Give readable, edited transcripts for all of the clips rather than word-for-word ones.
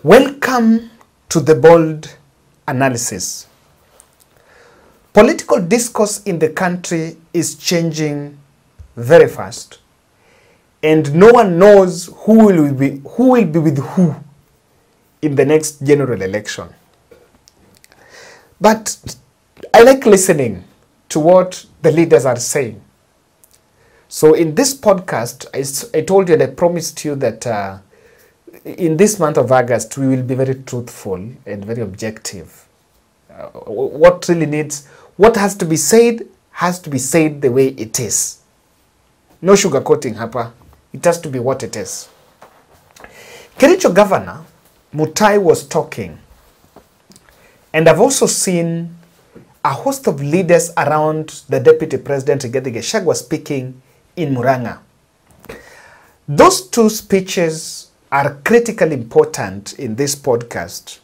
Welcome to the bold analysis. Political discourse in the country is changing very fast, and no one knows who will be with who in the next general election. But I like listening to what the leaders are saying. So in this podcast, I told you and I promised you that in this month of August, we will be very truthful and very objective. What has to be said the way it is. No sugarcoating hapa. It has to be what it is. Kericho Governor Mutai was talking, and I've also seen a host of leaders around the Deputy President Rigathi Gachagua speaking in Murang'a. Those two speeches are critically important in this podcast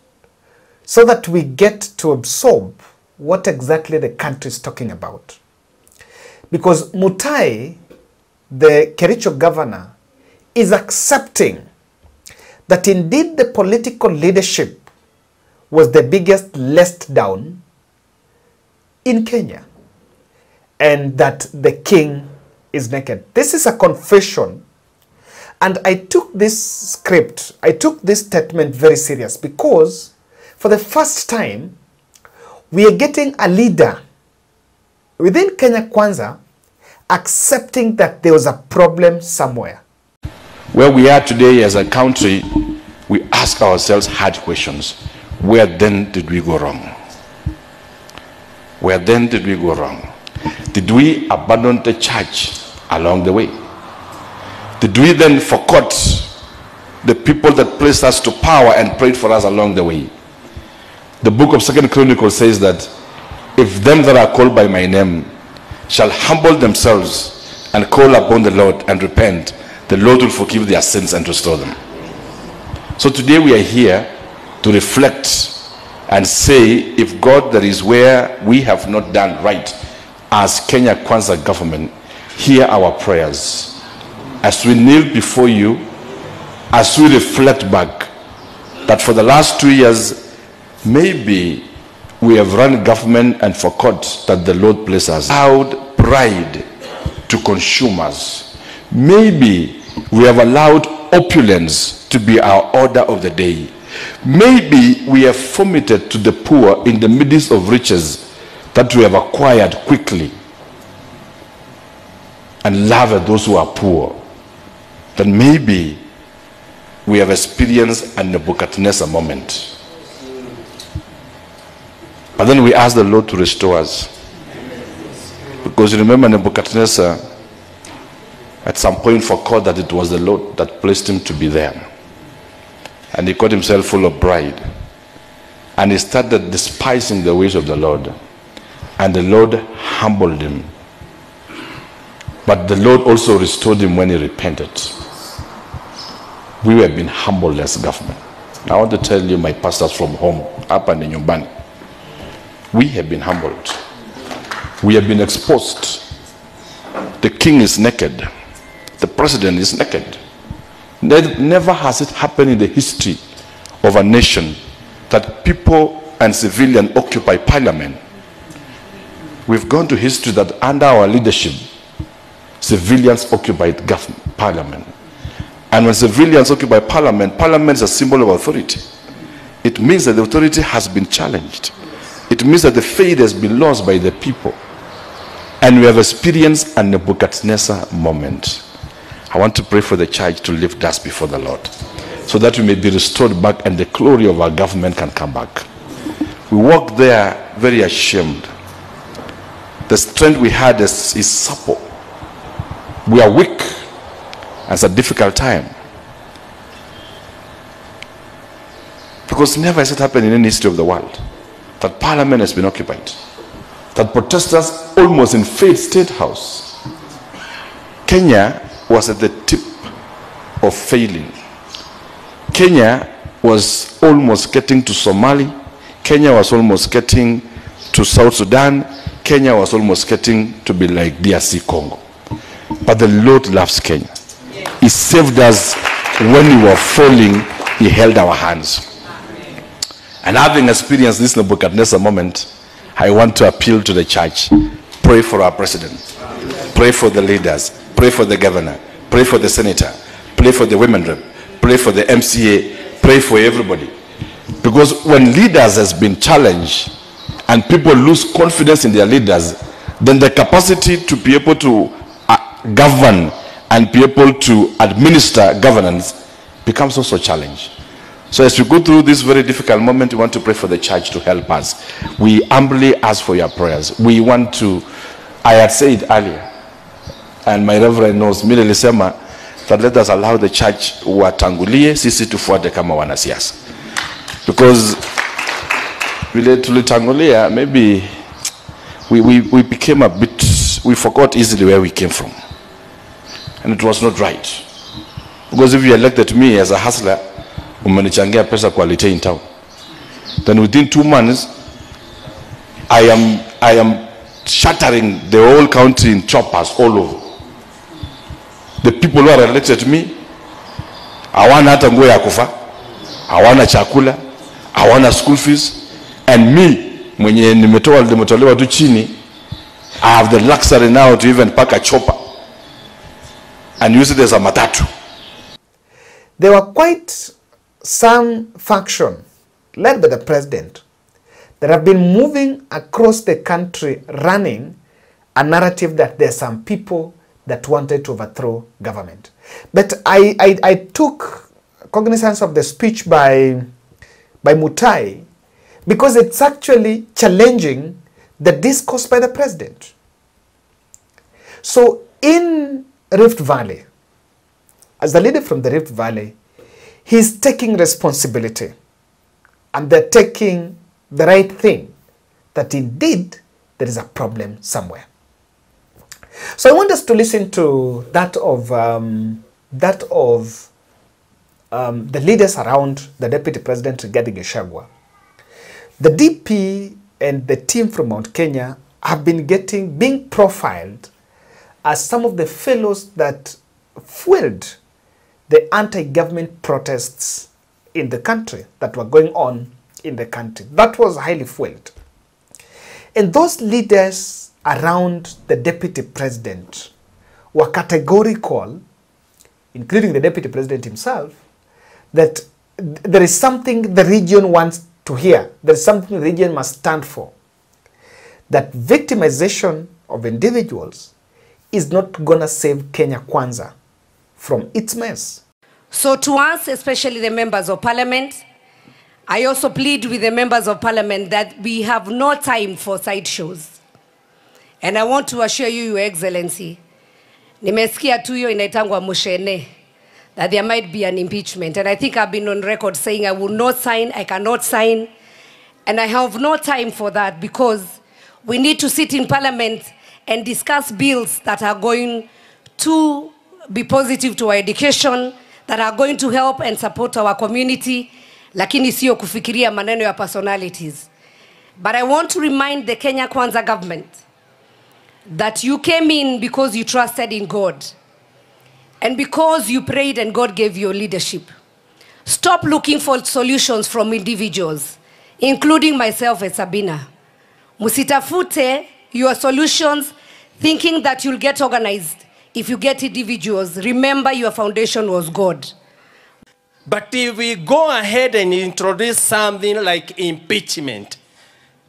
so that we get to absorb what exactly the country is talking about. Because Mutai, the Kericho governor, is accepting that indeed the political leadership was the biggest let down in Kenya, and that the king is naked. This is a confession, and I took this statement very serious, because for the first time we are getting a leader within Kenya Kwanza accepting that there was a problem somewhere. Where we are today as a country, we ask ourselves hard questions. Where then did we go wrong? Where then did we go wrong? Did we abandon the church along the way? Did we then forget the people that placed us to power and prayed for us along the way? The book of 2 Chronicles says that if them that are called by my name shall humble themselves and call upon the Lord and repent, the Lord will forgive their sins and restore them. So today we are here to reflect and say, if God, that is where we have not done right as Kenya Kwanza government, hear our prayers. As we kneel before you, as we reflect back, that for the last 2 years, maybe we have run government and forgot that the Lord placed us. Allowed pride to consume us. Maybe we have allowed opulence to be our order of the day. Maybe we have vomited to the poor in the midst of riches that we have acquired quickly, and laugh at those who are poor. Then maybe we have experienced a Nebuchadnezzar moment. But then we ask the Lord to restore us. Because you remember Nebuchadnezzar at some point forgot that it was the Lord that placed him to be there. And he got himself full of pride. And he started despising the ways of the Lord. And the Lord humbled him. But the Lord also restored him when he repented. We have been humbled as government. I want to tell you, my pastors from home, up and in Nyumbani, we have been humbled. We have been exposed. The king is naked. The president is naked. Never has it happened in the history of a nation that people and civilians occupy parliament. We've gone to history that under our leadership, civilians occupied parliament. And when civilians occupy parliament, parliament is a symbol of authority. It means that the authority has been challenged. It means that the faith has been lost by the people. And we have experienced a Nebuchadnezzar moment. I want to pray for the church to lift us before the Lord, so that we may be restored back and the glory of our government can come back. We walk there very ashamed. The strength we had is supple. We are weak. It's a difficult time. Because never has it happened in any history of the world that parliament has been occupied, that protesters almost invade State House. Kenya was at the tip of failing. Kenya was almost getting to Somalia. Kenya was almost getting to South Sudan. Kenya was almost getting to be like DRC Congo. But the Lord loves Kenya. He saved us when we were falling. He held our hands. And having experienced this Nebuchadnezzar moment, I want to appeal to the church. Pray for our president. Pray for the leaders. Pray for the governor. Pray for the senator. Pray for the women rep. Pray for the MCA. Pray for everybody. Because when leaders has been challenged and people lose confidence in their leaders, then the capacity to be able to govern and be able to administer governance becomes also a challenge. So as we go through this very difficult moment, we want to pray for the church to help us. We humbly ask for your prayers. We want to, I had said earlier, and my reverend knows, mimi nilisema that let us allow the church watangulie, sisi tufuate kama wanasiasa. Because vile tulitangulia, maybe we became a bit, we forgot easily where we came from. And it was not right. Because if you elected me as a hustler, umenichangia pesa quality in town, then within 2 months, I am shattering the whole country in choppers all over. The people who are elected me, hawana hata nguo ya kufa, hawana chakula, hawana school fees, and me, mwenye nimetolewa tu chini, I have the luxury now to even pack a chopper and use it as a matatu. There were quite some faction led by the president that have been moving across the country running a narrative that there are some people that wanted to overthrow government. But I took cognizance of the speech by Mutai because it's actually challenging the discourse by the president. So in Rift Valley, as the leader from the Rift Valley, he's taking responsibility and they're taking the right thing, that indeed there is a problem somewhere. So I want us to listen to that of the leaders around the Deputy President Rigathi Gachagua. The DP and the team from Mount Kenya have been being profiled as some of the fellows that fueled the anti-government protests in the country that were going on in the country. That was highly fueled. And those leaders around the Deputy President were categorical, including the Deputy President himself, that there is something the region wants to hear. There is something the region must stand for. That victimization of individuals is not going to save Kenya Kwanza from its mess. So to us, especially the members of parliament, I also plead with the members of parliament that we have no time for sideshows. And I want to assure you, Your Excellency, nimesikia tu hiyo inaitangwa mushene, that there might be an impeachment. And I think I've been on record saying I will not sign, I cannot sign. And I have no time for that because we need to sit in parliament and discuss bills that are going to be positive to our education, that are going to help and support our community, lakini sio kufikiria maneno ya personalities. But I want to remind the Kenya Kwanza government that you came in because you trusted in God and because you prayed and God gave you leadership. Stop looking for solutions from individuals, including myself and Sabina. Musitafute your solutions thinking that you'll get organized. If you get individuals, remember your foundation was God. But if we go ahead and introduce something like impeachment,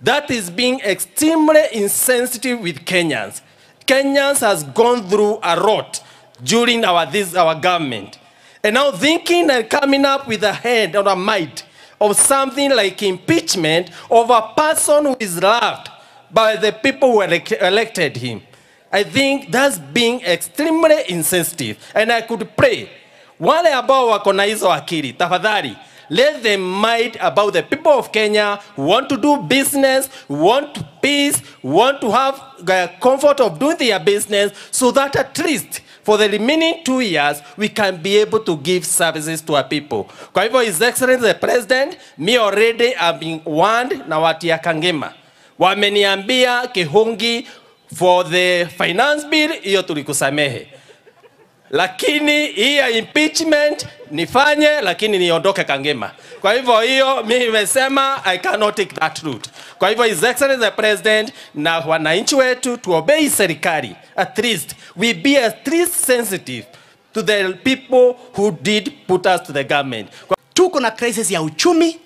that is being extremely insensitive with Kenyans. Kenyans has gone through a lot during our government. And now thinking and coming up with a head or a might of something like impeachment of a person who is loved by the people who elected him. I think that's being extremely insensitive. And I could pray, wale ambao wako na hizo akili, tafadhali, let them mind about the people of Kenya who want to do business, who want peace, who want to have the comfort of doing their business, so that at least for the remaining 2 years, we can be able to give services to our people. Kwa hivyo, His Excellency the President, me already have been warned na watu ya Kangema. Wameniambia Kihungi for the finance bill, iyo tulikusamehe. lakini hii ya impeachment nifanye, lakini niondoke Kangema. Kwa hivyo hiyo mimi nimesema I cannot take that route. Kwa hivyo His Excellency the President na wananchi wetu tuobey serikali. At least we be at least sensitive to the people who did put us to the government. Tuko na crisis ya uchumi,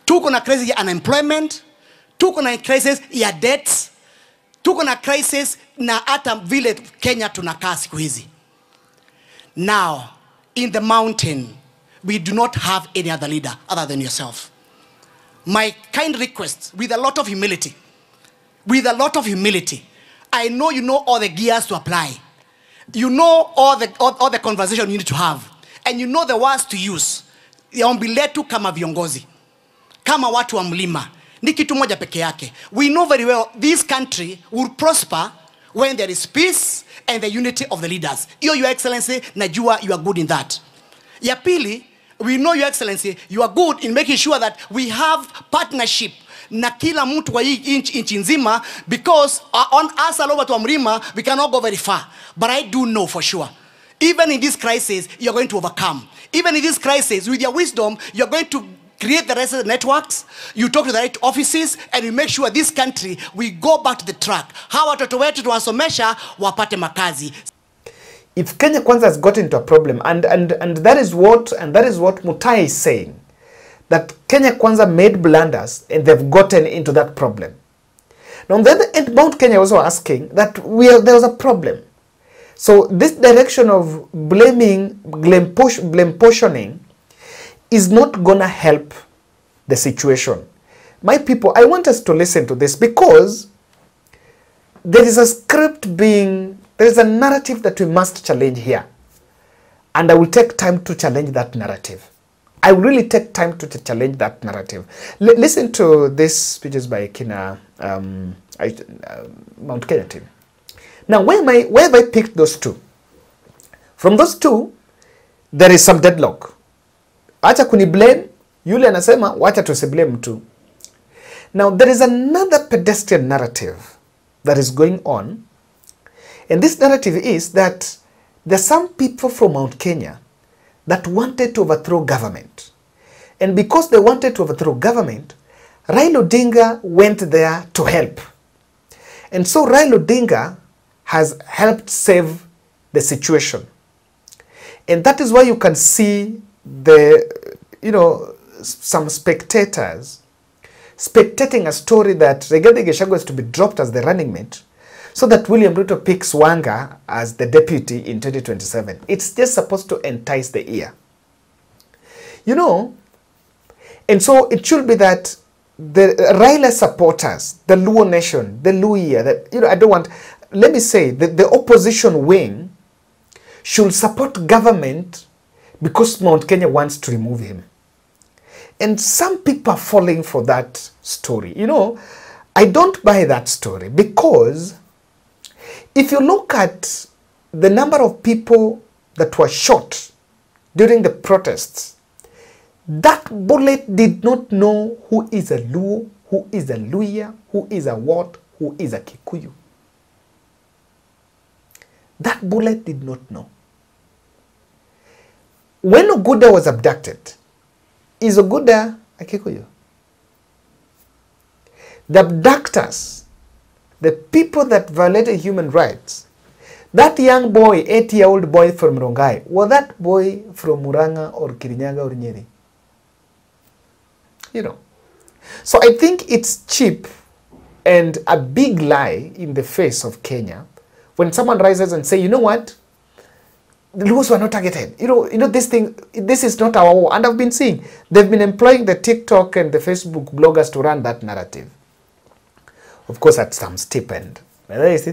tuko na crisis ya unemployment, tuko na crisis ya debts, tuko na crisis na hata vile Kenya tunakaa siku hizi. Now, in the mountain, we do not have any other leader other than yourself. My kind request, with a lot of humility, I know you know all the gears to apply. You know all the conversation you need to have. And you know the words to use. Ya ombi letu kama viongozi, kama watu wa mlima, ni kitu moja peke yake. We know very well this country will prosper when there is peace and the unity of the leaders. Your Excellency, najua you are good in that. Ya pili, we know, Your Excellency, you are good in making sure that we have partnership na kila mtu wa hii nchi nzima, because on us all over to mlima we cannot go very far. But I do know for sure, even in this crisis, you are going to overcome. Even in this crisis, with your wisdom, you are going to create the rest of the networks, you talk to the right offices, and you make sure this country, we go back to the track. Hawa watoto wetu tuwasomesha wapate makazi. If Kenya Kwanza has gotten into a problem, and that is what Mutai is saying, that Kenya Kwanza made blunders and they've gotten into that problem. Now, on the other end, Mount Kenya was also asking that there was a problem. So this direction of blame portioning is not gonna help the situation. My people, I want us to listen to this, because there is a script there is a narrative that we must challenge here. And I will take time to challenge that narrative. I will really take time to challenge that narrative. Listen to these speeches by Mount Kenya team. Now, where have I picked those two? From those two, there is some deadlock. Acha kuni blame, yule anasema wacha tusiblame tu. Now, there is another pedestrian narrative that is going on. And this narrative is that there are some people from Mount Kenya that wanted to overthrow government. And because they wanted to overthrow government, Raila Odinga went there to help. And so Raila Odinga has helped save the situation. And that is why you can see some spectators spectating a story that Rigathi Gachagua is to be dropped as the running mate, so that William Ruto picks Wanga as the deputy in 2027. It's just supposed to entice the ear. And so it should be that the Raila supporters, the Luo nation, the Luhya, let me say that the opposition wing should support government because Mount Kenya wants to remove him. And some people are falling for that story. I don't buy that story, because if you look at the number of people that were shot during the protests, that bullet did not know who is a Luo, who is a Luhya, who is a what, who is a Kikuyu. That bullet did not know. When Oguda was abducted, is Oguda a Kikuyu? The abductors, the people that violated human rights, that young boy, 8-year-old boy from Rongai, was that boy from Muranga or Kirinyaga or Nyeri? So I think it's cheap and a big lie in the face of Kenya when someone rises and say, you know what? The Luos were not targeted. This is not our war. And I've been seeing, they've been employing the TikTok and the Facebook bloggers to run that narrative. Of course, at some stipend. As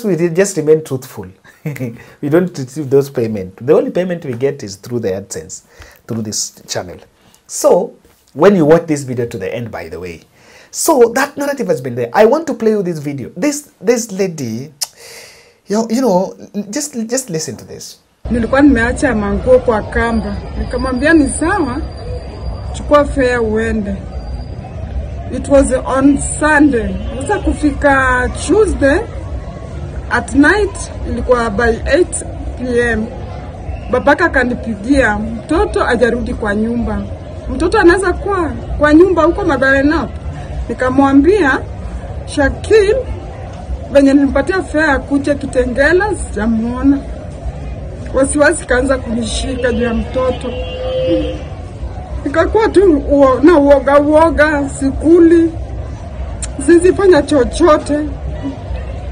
we just remain truthful. We don't receive those payments. The only payment we get is through the AdSense, through this channel. So, when you watch this video to the end, by the way, so that narrative has been there. I want to play you this video. This lady, just listen to this. Nilikuwa nimeacha manguo kwa kamba. Nikamwambia ni sawa, chukua fare uende. It was on Sunday. Sasa kufika Tuesday, At night, ilikuwa by 8 p.m. Babaka akanipigia, mtoto ajarudi kwa nyumba. Mtoto anaweza kuwa kwa nyumba huko Mabarenap. Nikamwambia, Shakil, venye nilimpatia fare kuja Kitengela, sijamuona. Wasiwasi kaanza kunishika juu ya mtoto. Nikakuwa tu na uoga, sikuli. Sizifanya chochote.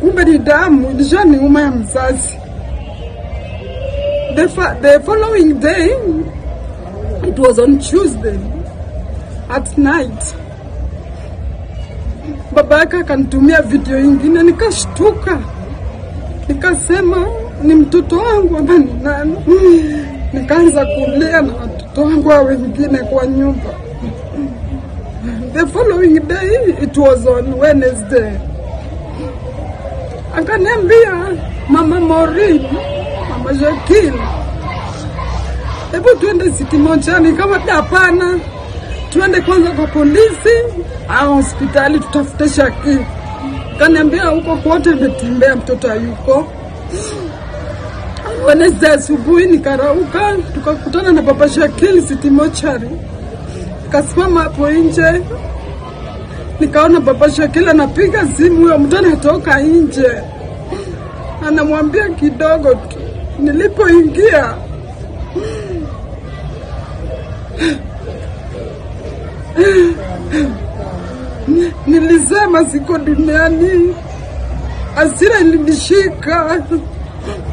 Kumbe ni damu, ilishaniuma ya mzazi. The following day, it was on Tuesday, at night. Babaka akanitumia video ingine, nikashtuka. Nikasema, ni mtoto wangu ama ni nani? Nikaanza kulia na watoto wangu wengine kwa nyumba. The following day, it was on Wednesday. Akaniambia, Mama Maureen, Mama Shakil, hebu tuende City Mochani. Kama hapana, tuende kwanza kwa polisi au hospitali tutafute Shakil. Akaniambia huko kote nimetembea, mtoto hayuko. Wednesday asubuhi nikarauka, tukakutana na Baba Shakil City Mochari. Kasimama hapo nje, nikaona Baba Shakil anapiga simu, huyo mtu anatoka nje. Anamwambia kidogo tu. Nilipoingia, nilisema siko duniani. Hasira ilinishika.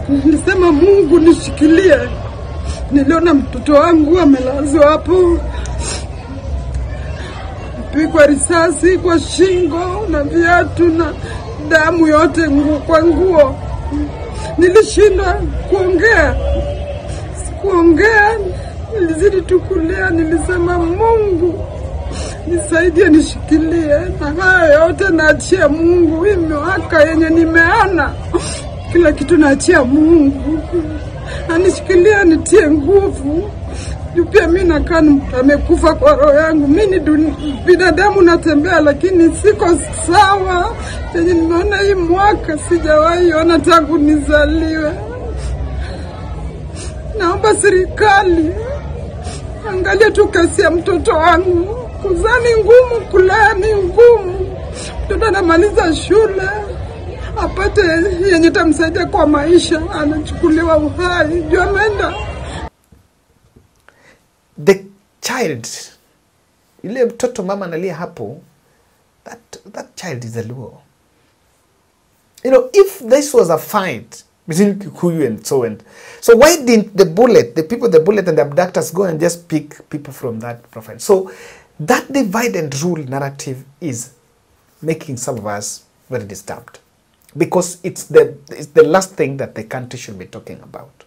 Nilisema Mungu nishikilie. Niliona mtoto wangu amelazwa hapo, pigwa risasi kwa shingo na viatu na damu yote kwa nguo. Nilishindwa kuongea. Sikuongea, nilizidi tu kulia. Nilisema Mungu nisaidie, nishikilie. Na haya yote naachia Mungu. Hii miaka yenye nimeona, kila kitu naachia Mungu. Anishikilia, nitie nguvu. Pia mimi nakaa amekufa kwa roho yangu. Mimi ni binadamu, natembea lakini siko sawa. Yenye nimeona hii mwaka sijawahi ona tangu nizaliwe. Naomba serikali angalia tu kesi ya mtoto wangu. Kuzaa ni ngumu, kulea ni ngumu. Mtoto anamaliza shule, apate yenye tamsaidia kwa maisha, anachukuliwa uhai. Juu ameenda. The child, ile mtoto mama analia hapo, that child is a Luo. You know, if this was a fight between Kikuyu and so why didn't the bullet and the abductors go and just pick people from that profile? So that divide and rule narrative is making some of us very disturbed, because it's the last thing that the country should be talking about.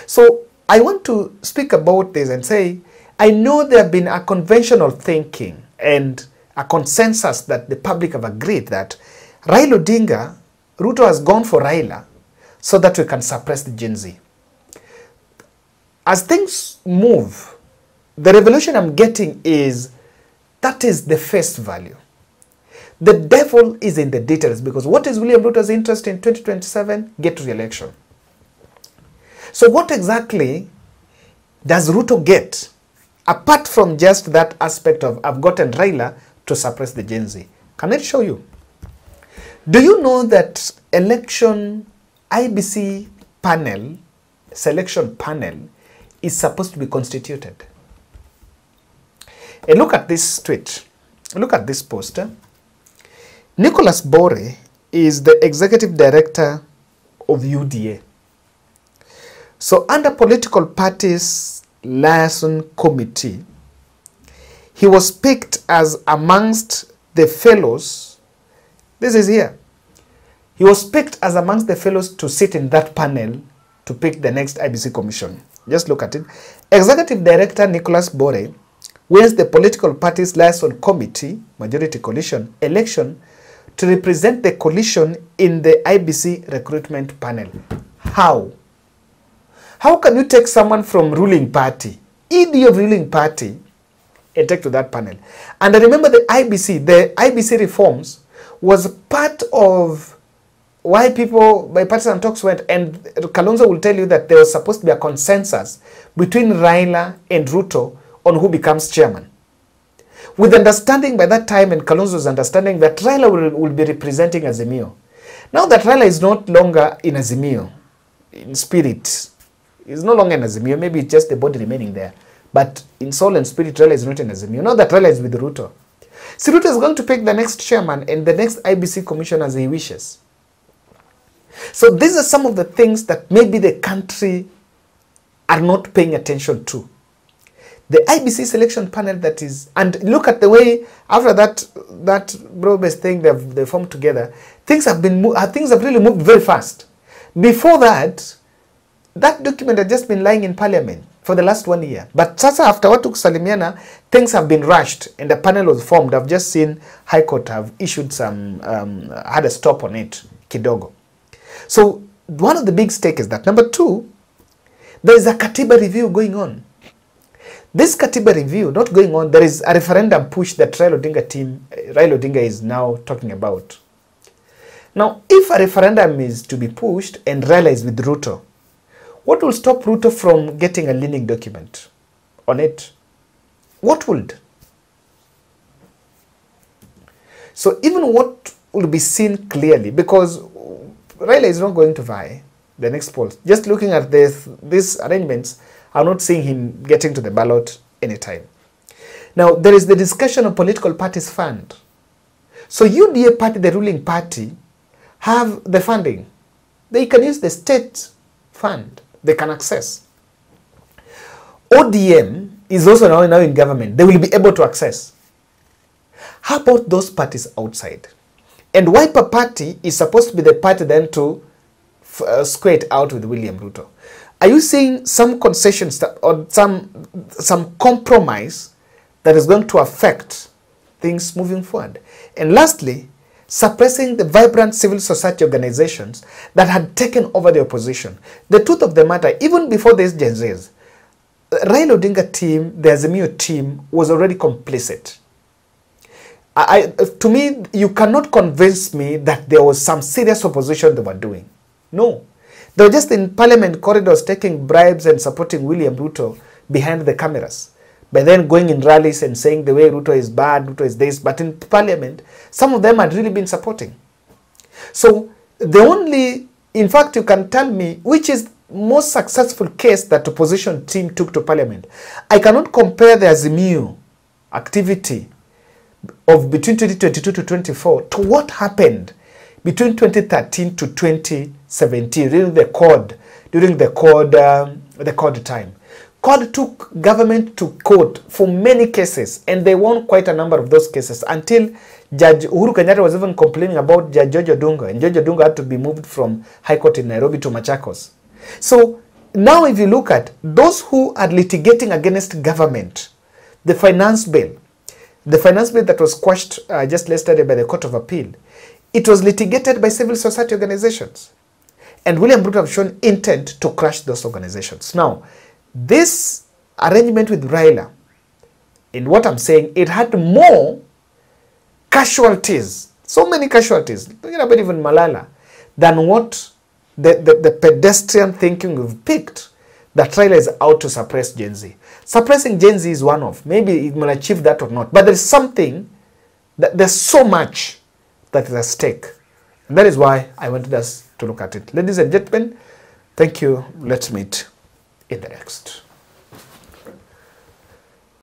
So I want to speak about this and say, I know there have been a conventional thinking and a consensus that the public have agreed that Raila Odinga, Ruto has gone for Raila so that we can suppress the Gen Z. As things move, the revelation I'm getting is that is the face value. The devil is in the details, because what is William Ruto's interest in 2027? Get re-election. So what exactly does Ruto get, apart from just that aspect of I've gotten Raila to suppress the Gen Z? Can I show you? Do you know that election IBC panel, selection panel, is supposed to be constituted? And look at this tweet. Look at this poster. Nicholas Bore is the executive director of UDA. So under political parties liaison committee, he was picked as amongst the fellows. This is here. He was picked as amongst the fellows to sit in that panel to pick the next IBC commission. Just look at it. Executive Director Nicholas Bore wins the political parties liaison committee, majority coalition, election to represent the coalition in the IBC recruitment panel. How? How can you take someone from ruling party, ED of ruling party, and take to that panel? And I remember the IBC reforms was part of why people, bipartisan talks went, and Kalonzo will tell you that there was supposed to be a consensus between Raila and Ruto on who becomes chairman. With understanding by that time, and Kalonzo's understanding that Raila will be representing Azimio. Now that Raila is not longer in Azimio, in spirit, he's no longer in Azimio, maybe it's just the body remaining there. But in soul and spirit, Raila is not in Azimio. Now that Raila is with Ruto. See, Ruto is going to pick the next chairman and the next IBC commissioner as he wishes. So these are some of the things that maybe the country are not paying attention to. The IBC selection panel that is, and look at the way after that broad-based thing they formed together, things have really moved very fast. Before that document had just been lying in Parliament for the last 1 year. But sasa after what took Salimiana, things have been rushed and the panel was formed. I've just seen High Court have issued some, had a stop on it, kidogo. So one of the big stakes is that. Number two, there is a Katiba review going on. This Katiba review not going on, there is a referendum push that Raila Odinga is now talking about. Now, if a referendum is to be pushed and Raila is with Ruto, what will stop Ruto from getting a leaning document on it? What would? So even what will be seen clearly, because Raila is not going to vie the next polls. Just looking at these arrangements, I'm not seeing him getting to the ballot anytime. Now, there is the discussion of political parties fund. So UDA party, the ruling party, have the funding. They can use the state fund. They can access. ODM is also now in government. They will be able to access. How about those parties outside? And Wiper Party is supposed to be the party then to square it out with William Ruto. Are you seeing some concessions or some compromise that is going to affect things moving forward? And lastly, suppressing the vibrant civil society organizations that had taken over the opposition. The truth of the matter, even before these Gen Zs, Raila Odinga team, the Azimio team, was already complicit. To me, you cannot convince me that there was some serious opposition they were doing. No. They were just in Parliament corridors taking bribes and supporting William Ruto behind the cameras. By then going in rallies and saying the way Ruto is bad, Ruto is this. But in Parliament, some of them had really been supporting. So the only, in fact, you can tell me which is most successful case that opposition team took to Parliament. I cannot compare the Azimio activity of between 2022 to 24 to what happened between 2013 to 2017 during the CORD time. CORD took government to court for many cases, and they won quite a number of those cases until Judge Uhuru Kenyatta was even complaining about Judge George Odunga, and George Odunga had to be moved from High Court in Nairobi to Machakos. So now if you look at those who are litigating against government, the finance bill that was quashed just yesterday by the Court of Appeal, it was litigated by civil society organizations. And William Ruto have shown intent to crush those organizations. Now, this arrangement with Raila, in what I'm saying, it had more casualties, so many casualties, talking about even Malala, than what the pedestrian thinking we've picked that Raila is out to suppress Gen Z. Suppressing Gen Z is one of, maybe it will achieve that or not, but there's something, there's so much that is at stake. And that is why I wanted us to look at it. Ladies and gentlemen, thank you. Let's meet in the next.